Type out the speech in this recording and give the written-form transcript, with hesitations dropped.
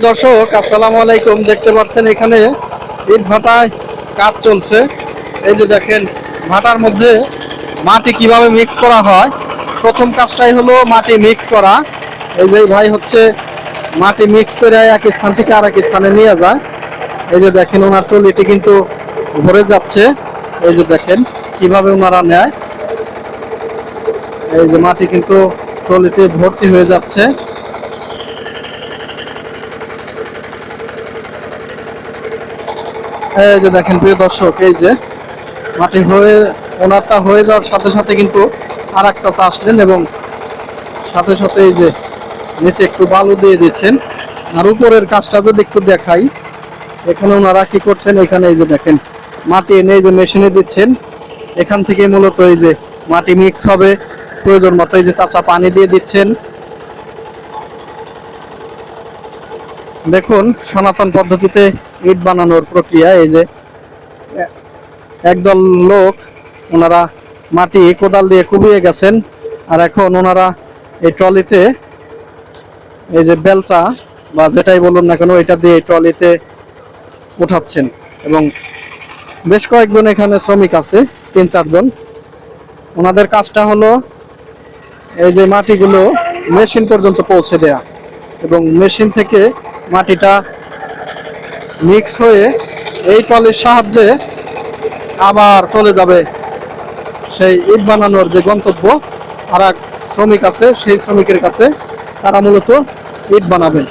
দর্শক আসসালামু আলাইকুম। দেখতে পাচ্ছেন এখানে ইট ভাটায় কাজ চলছে। এই যে দেখেন ভাটার মধ্যে মাটি কিভাবে মিক্স করা হয়। প্রথম কাজটাই হলো মাটি মিক্স করা। এই যে ভাই হচ্ছে মাটি মিক্স করে এক স্থান থেকে আরেক স্থানে নিয়ে যায়। এই যে দেখেন ওনার ট্রলিটি কিন্তু ভরে যাচ্ছে। এই যে দেখেন কিভাবে ওনারা নেয়। এই যে মাটি কিন্তু ট্রলিতে ভর্তি হয়ে যাচ্ছে। এই যে দেখেন প্রিয় দর্শক, এই যে মাটি হয়ে ওনারটা হয়ে যাওয়ার সাথে সাথে কিন্তু আর এক চাচা আসলেন এবং সাথে সাথে এই যে নিচে একটু বালু দিয়ে দিচ্ছেন। আর উপরের কাজটা যদি একটু দেখাই, এখানে ওনারা কি করছেন, এখানে এই যে দেখেন মাটি এনে এই যে মেশিনে দিচ্ছেন। এখান থেকে মূলত এই যে মাটি মিক্স হবে। প্রয়োজন মতো এই যে চাচা পানি দিয়ে দিচ্ছেন। দেখুন সনাতন পদ্ধতিতে ইট বানানোর প্রক্রিয়া। এই যে একদল লোক ওনারা মাটি কোদাল দিয়ে কুবিয়ে গেছেন, আর এখন ওনারা এই ট্রলিতে এই যে বেলচা বা যেটাই বলুন না কেন এটা দিয়ে ট্রলিতে উঠাচ্ছেন। এবং বেশ কয়েকজন এখানে শ্রমিক আছে, 3-4 জন। ওনাদের কাজটা হলো এই যে মাটিগুলো মেশিন পর্যন্ত পৌঁছে দেয়া, এবং মেশিন থেকে মাটিটা মিক্স হয়ে এই ট্রলির সাহায্যে আবার চলে যাবে সেই ইট বানানোর যে গন্তব্য। আর এক শ্রমিক আছে, সেই শ্রমিকের কাছে তারা মূলত ইট বানাবেন।